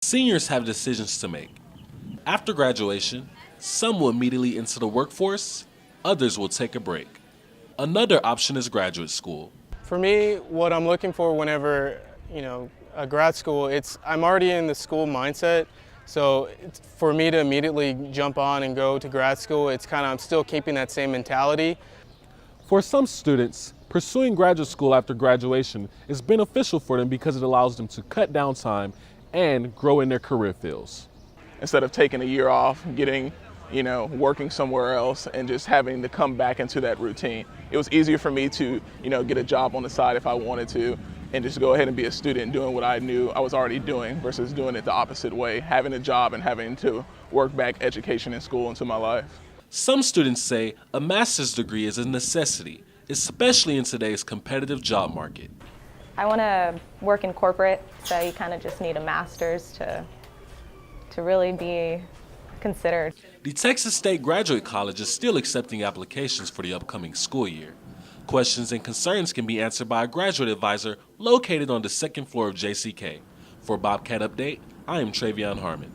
Seniors have decisions to make. After graduation, some will immediately enter the workforce, others will take a break. Another option is graduate school. For me, what I'm looking for whenever, a grad school, I'm already in the school mindset. So for me to immediately jump on and go to grad school, I'm still keeping that same mentality. For some students, pursuing graduate school after graduation is beneficial for them because it allows them to cut down time and grow in their career fields. Instead of taking a year off, getting, working somewhere else and just having to come back into that routine. It was easier for me to, get a job on the side if I wanted to and just go ahead and be a student doing what I knew I was already doing versus doing it the opposite way, having a job and having to work back education and school into my life. Some students say a master's degree is a necessity, especially in today's competitive job market. I want to work in corporate, so you kind of just need a master's to really be considered. The Texas State Graduate College is still accepting applications for the upcoming school year. Questions and concerns can be answered by a graduate advisor located on the second floor of JCK. For Bobcat Update, I am Travion Harmon.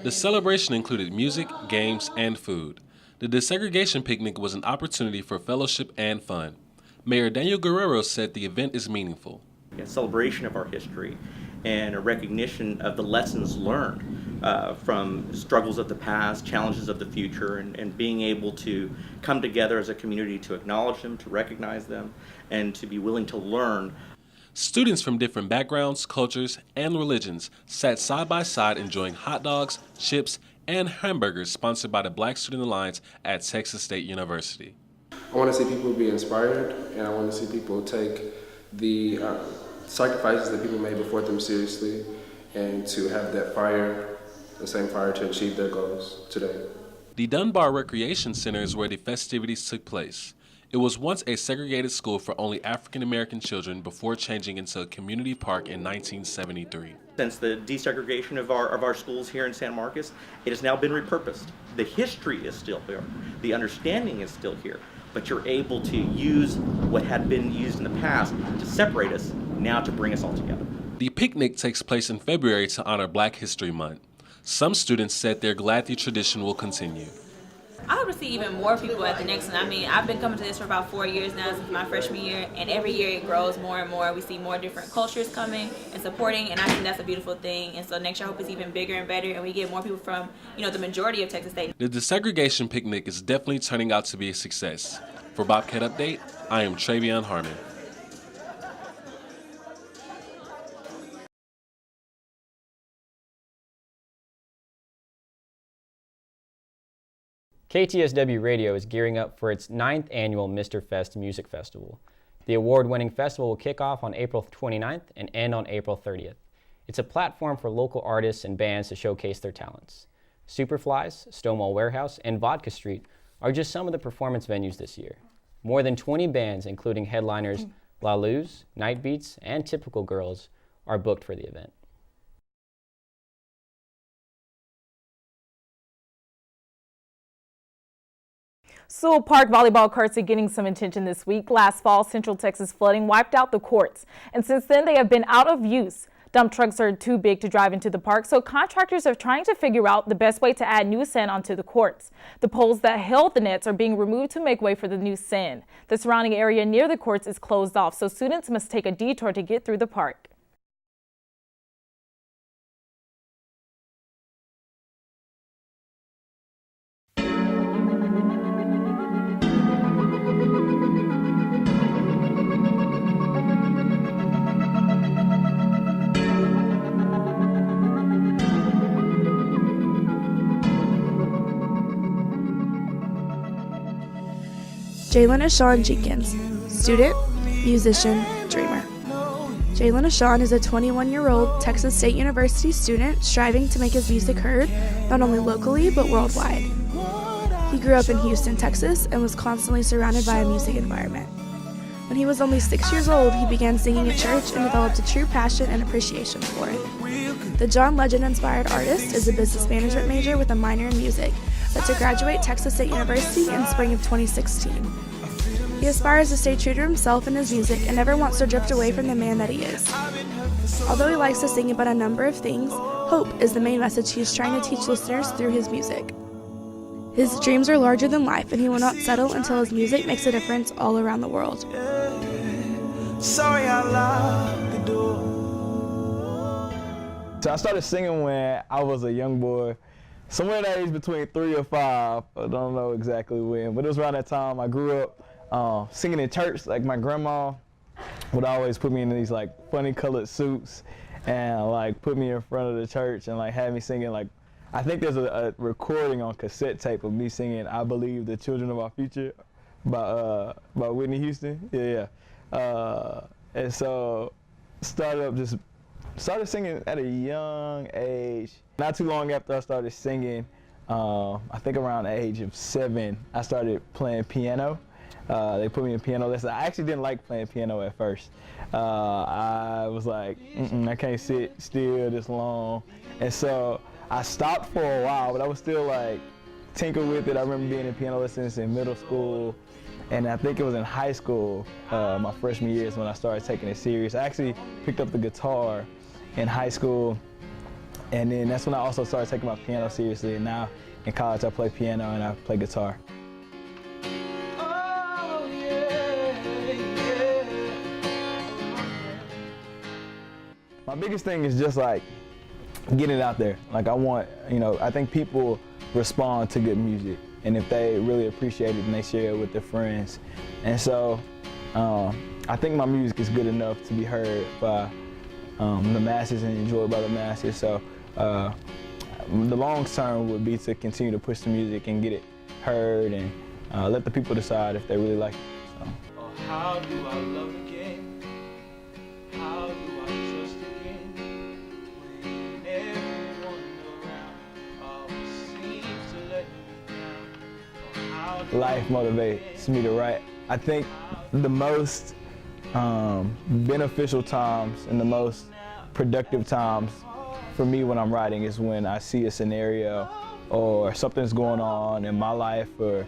The celebration included music, games, and food. The Desegregation Picnic was an opportunity for fellowship and fun. Mayor Daniel Guerrero said the event is meaningful. A celebration of our history and a recognition of the lessons learned from struggles of the past, challenges of the future, and being able to come together as a community to acknowledge them, to recognize them, and to be willing to learn. Students from different backgrounds, cultures, and religions sat side by side enjoying hot dogs, chips, and hamburgers sponsored by the Black Student Alliance at Texas State University. I want to see people be inspired, and I want to see people take the sacrifices that people made before them seriously and to have that fire, the same fire to achieve their goals today. The Dunbar Recreation Center is where the festivities took place. It was once a segregated school for only African American children before changing into a community park in 1973. Since the desegregation of our schools here in San Marcos, it has now been repurposed. The history is still here, the understanding is still here, but you're able to use what had been used in the past to separate us, now to bring us all together. The picnic takes place in February to honor Black History Month. Some students said they're glad the tradition will continue. I hope to see even more people at the next one. I mean, I've been coming to this for about 4 years now, since my freshman year, and every year it grows more and more. We see more different cultures coming and supporting, and I think that's a beautiful thing. And so next year I hope it's even bigger and better, and we get more people from, the majority of Texas State. The Desegregation Picnic is definitely turning out to be a success. For Bobcat Update, I am Travion Harmon. KTSW Radio is gearing up for its 9th annual Mr. Fest Music Festival. The award-winning festival will kick off on April 29th and end on April 30th. It's a platform for local artists and bands to showcase their talents. Superflies, Stonewall Warehouse, and Vodka Street are just some of the performance venues this year. More than 20 bands, including headliners La Luz, Night Beats, and Typical Girls, are booked for the event. Sewell Park volleyball courts are getting some attention this week. Last fall, Central Texas flooding wiped out the courts, and since then they have been out of use. Dump trucks are too big to drive into the park, so contractors are trying to figure out the best way to add new sand onto the courts. The poles that held the nets are being removed to make way for the new sand. The surrounding area near the courts is closed off, so students must take a detour to get through the park. Jalen Ashawn Jenkins, student, musician, dreamer. Jalen Ashawn is a 21-year-old Texas State University student striving to make his music heard not only locally but worldwide. He grew up in Houston, Texas, and was constantly surrounded by a music environment. When he was only 6 years old, he began singing at church and developed a true passion and appreciation for it. The John Legend-inspired artist is a business management major with a minor in music, set to graduate Texas State University in spring of 2016. He aspires to stay true to himself and his music and never wants to drift away from the man that he is. Although he likes to sing about a number of things, hope is the main message he is trying to teach listeners through his music. His dreams are larger than life, and he will not settle until his music makes a difference all around the world. Sorry, I locked the door. So I started singing when I was a young boy, somewhere in the age between 3 or 5. I don't know exactly when, but it was around that time. I grew up singing in church. Like my grandma would always put me in these like funny colored suits and like put me in front of the church and like have me singing like, I think there's a recording on cassette tape of me singing "I Believe the Children of Our Future" by Whitney Houston. And so started singing at a young age. Not too long after I started singing, I think around the age of 7, I started playing piano. They put me in piano lessons. I actually didn't like playing piano at first. I was like, I can't sit still this long. And so I stopped for a while, but I was still like tinker with it. I remember being in piano lessons in middle school. And I think it was in high school, my freshman year is when I started taking it serious. I actually picked up the guitar in high school, and then that's when I also started taking my piano seriously. And now in college I play piano and I play guitar. Oh, yeah. My biggest thing is just like getting it out there. Like I think people respond to good music. And if they really appreciate it, then they share it with their friends. And so I think my music is good enough to be heard by the masses and enjoyed by the masses. So the long term would be to continue to push the music and get it heard and let the people decide if they really like it. So. Oh, how do I love again? How do I trust again? When everyone around always seems to let me down. Life motivates me to write. I think the most beneficial times and the most productive times for me when I'm writing is when I see a scenario or something's going on in my life, or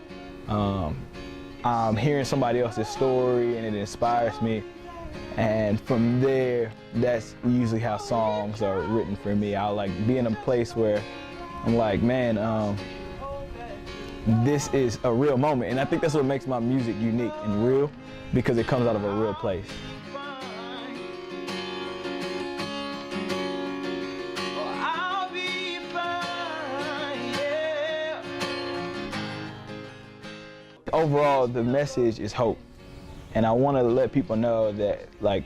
I'm hearing somebody else's story and it inspires me. And from there, that's usually how songs are written for me. I'll like be in a place where I'm like, man, this is a real moment. And I think that's what makes my music unique and real, because it comes out of a real place. Overall, the message is hope. And I want to let people know that like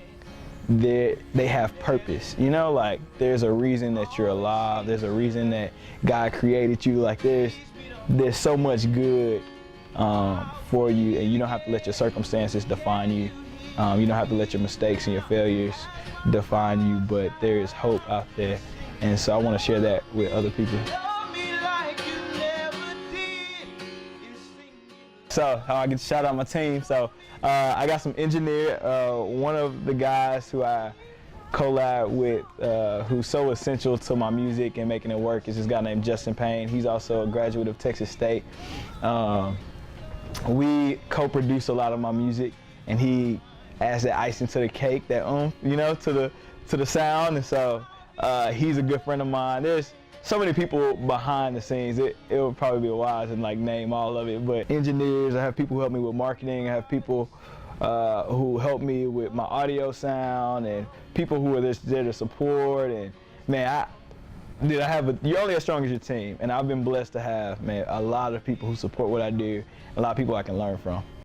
they have purpose. You know, like there's a reason that you're alive. There's a reason that God created you. Like there's so much good for you, and you don't have to let your circumstances define you. You don't have to let your mistakes and your failures define you, but there is hope out there. And so I want to share that with other people. So I get to shout out my team. So I got some engineer. One of the guys who I collab with, who's so essential to my music and making it work, is this guy named Justin Payne. He's also a graduate of Texas State. We co-produce a lot of my music, and he adds that icing to the cake, that you know, to the sound. And so he's a good friend of mine. There's so many people behind the scenes. It would probably be wise to like name all of it. But engineers, I have people who help me with marketing. I have people who help me with my audio sound, and people who are there to support. And man, you're only as strong as your team. And I've been blessed to have, man, a lot of people who support what I do, a lot of people I can learn from.